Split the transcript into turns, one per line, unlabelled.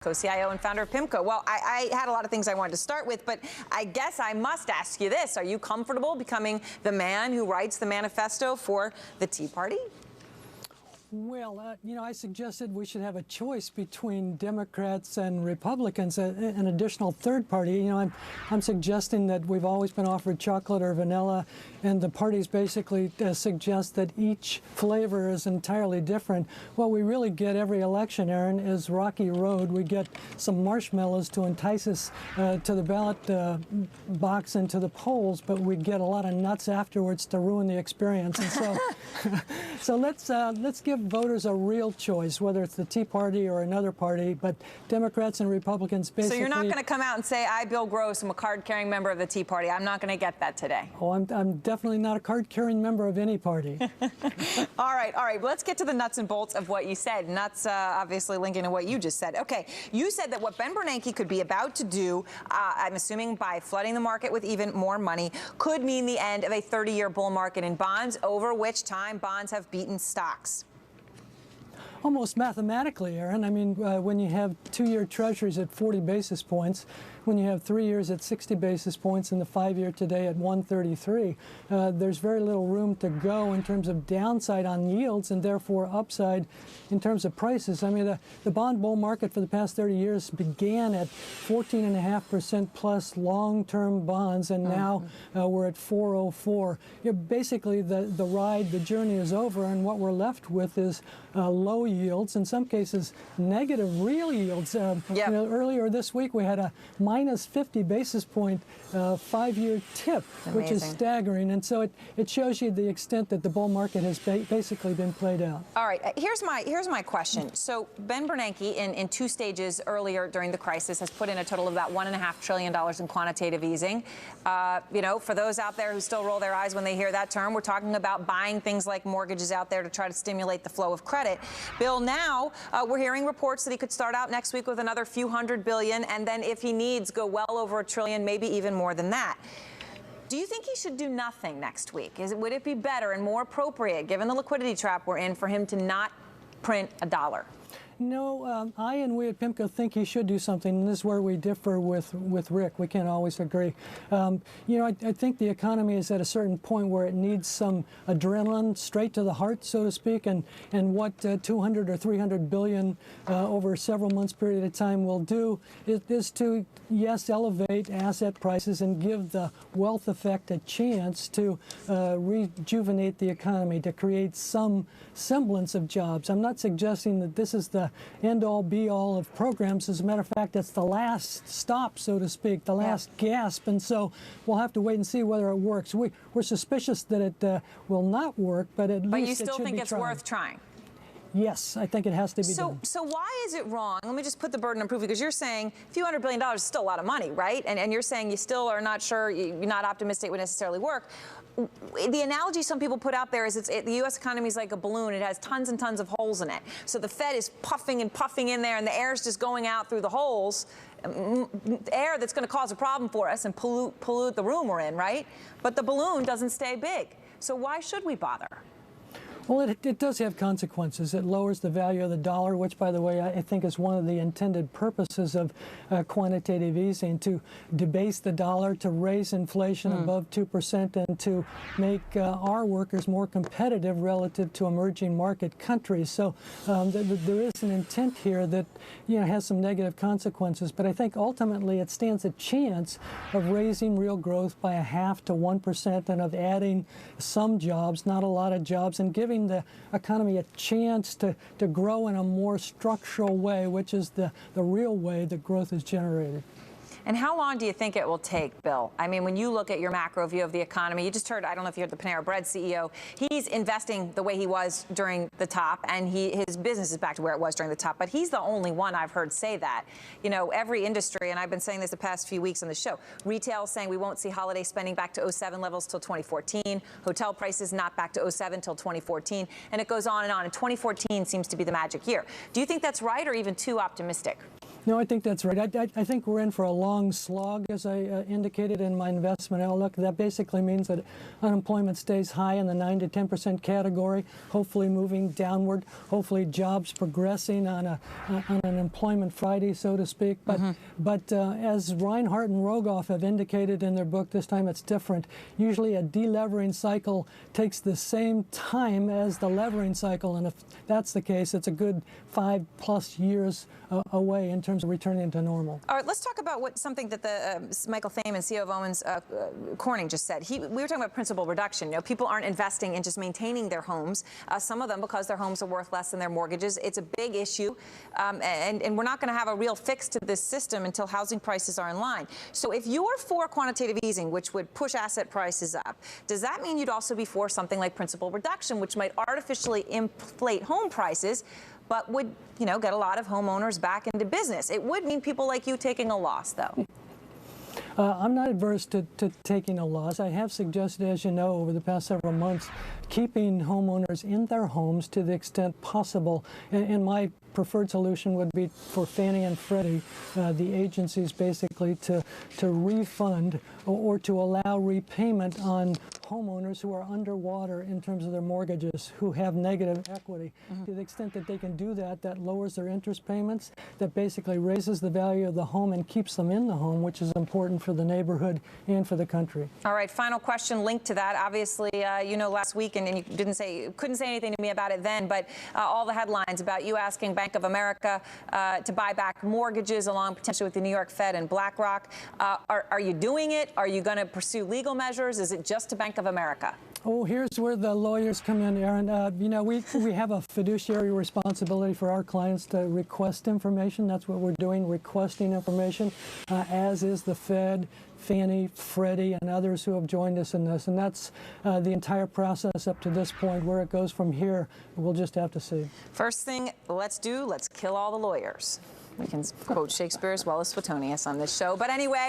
Co-CIO and founder of PIMCO. Well, I had a lot of things I wanted to start with, but I guess I must ask you this. Are you comfortable becoming the man who writes the manifesto for the Tea Party?
Well, I suggested we should have a choice between Democrats and Republicans, an additional third party. I'm suggesting that we've always been offered chocolate or vanilla, and the parties basically suggest that each flavor is entirely different. What we really get every election, Aaron, is rocky road. We get some marshmallows to entice us to the ballot box and to the polls, but we get a lot of nuts afterwards to ruin the experience. And so, so let's give voters a real choice, whether it's the Tea Party or another party, but Democrats and Republicans basically...
So you're not going to come out and say, I, Bill Gross, am a card-carrying member of the Tea Party. I'm not going to get that today.
Oh, I'm definitely not a card-carrying member of any party.
All right. Let's get to the nuts and bolts of what you said. Nuts, obviously, linking to what you just said. Okay, you said that what Ben Bernanke could be about to do, I'm assuming by flooding the market with even more money, could mean the end of a 30-year bull market in bonds, over which time bonds have beaten stocks.
Almost mathematically, Aaron. I mean, when you have 2-year treasuries at 40 basis points, when you have 3 years at 60 basis points and the 5-year today at 133, there's very little room to go in terms of downside on yields and therefore upside in terms of prices. I mean, the bond bull market for the past 30 years began at 14.5% plus long-term bonds, and now we're at 404. Basically, the ride, the journey is over, and what we're left with is low yields, in some cases negative real yields. Earlier this week we had a minus 50 basis point 5-year tip, which is staggering, and so it shows you the extent that the bull market has basically been played out.
All right, here's my question. So Ben Bernanke, in 2 stages earlier during the crisis, has put in a total of about $1.5 trillion in quantitative easing. For those out there who still roll their eyes when they hear that term, we're talking about buying things like mortgages out there to try to stimulate the flow of credit. Bill, now we're hearing reports that he could start out next week with another few $100 billion, and then if he needs, go well over $1 trillion, maybe even more than that. Do you think he should do nothing next week? Would it be better and more appropriate, given the liquidity trap we're in, for him to not print a dollar?
No, I and we at PIMCO think he should do something, and this is where we differ with Rick. We can't always agree. I think the economy is at a certain point where it needs some adrenaline straight to the heart, so to speak, and what 200 or 300 billion over several months period of time will do is to, yes, elevate asset prices and give the wealth effect a chance to rejuvenate the economy, to create some semblance of jobs. I'm not suggesting that this is the end-all, be-all of programs. As a matter of fact, it's the last stop, so to speak, the last gasp, and so we'll have to wait and see whether it works. We're suspicious that it will not work, but at least it should be tried.
But you still think it's worth trying?
Yes, I think it has to be done.
So why is it wrong? Let me just put the burden of proof, because you're saying a few $100 billion is still a lot of money, right? And you're saying you still are not sure, you're not optimistic it would necessarily work. The analogy some people put out there is the U.S. economy is like a balloon. It has tons and tons of holes in it. So the Fed is puffing and puffing in there, and the air is just going out through the holes, air that's going to cause a problem for us and pollute the room we're in, right? But the balloon doesn't stay big. So why should we bother?
Well, it does have consequences. It lowers the value of the dollar, which, by the way, I think is one of the intended purposes of quantitative easing, to debase the dollar, to raise inflation above 2%, and to make our workers more competitive relative to emerging market countries. So there is an intent here that has some negative consequences, but I think ultimately it stands a chance of raising real growth by 0.5 to 1% and of adding some jobs, not a lot of jobs, and giving the economy a chance to grow in a more structural way, which is the real way that growth is generated.
And how long do you think it will take, Bill? I mean, when you look at your macro view of the economy, you just heard, I don't know if you heard the Panera Bread CEO, he's investing the way he was during the top, and his business is back to where it was during the top. But he's the only one I've heard say that. Every industry, and I've been saying this the past few weeks on the show, retail saying we won't see holiday spending back to 07 levels till 2014, hotel prices not back to 07 till 2014, and it goes on and on. And 2014 seems to be the magic year. Do you think that's right or even too optimistic?
No, I think that's right. I think we're in for a long slog, as I indicated in my investment outlook. That basically means that unemployment stays high in the 9 to 10% category, hopefully moving downward, hopefully jobs progressing on an employment Friday, so to speak. But as Reinhart and Rogoff have indicated in their book, this time it's different. Usually a delevering cycle takes the same time as the levering cycle, and if that's the case, it's a good 5+ years away in terms of returning to normal.
All right, let's talk about something that the Michael Thaman, CEO of Owens Corning, just said. We were talking about principal reduction. You know, people aren't investing in just maintaining their homes. Some of them because their homes are worth less than their mortgages. It's a big issue, and we're not going to have a real fix to this system until housing prices are in line. So if you're for quantitative easing, which would push asset prices up, does that mean you'd also be for something like principal reduction, which might artificially inflate home prices, but would, you know, get a lot of homeowners back into business? It would mean people like you taking a loss, though.
I'm not adverse to taking a loss. I have suggested, as you know, over the past several months, keeping homeowners in their homes to the extent possible. And my preferred solution would be for Fannie and Freddie, the agencies, basically to refund or to allow repayment on homeowners who are underwater in terms of their mortgages, who have negative equity. To the extent that they can do that, that lowers their interest payments, that basically raises the value of the home and keeps them in the home, which is important for the neighborhood and for the country.
All right, final question linked to that. Obviously, you know, last week, and you couldn't say anything to me about it then, but all the headlines about you asking Bank of America to buy back mortgages along potentially with the New York Fed and BlackRock. Are you doing it? Are you going to pursue legal measures? Is it just to Bank of America?
Oh, here's where the lawyers come in, Aaron. You know, we have a fiduciary responsibility for our clients to request information. That's what we're doing, requesting information, as is the Fed, Fannie, Freddie, and others who have joined us in this. And that's the entire process up to this point. Where it goes from here, we'll just have to see.
First thing let's kill all the lawyers. We can quote Shakespeare as well as Suetonius on this show. But anyway.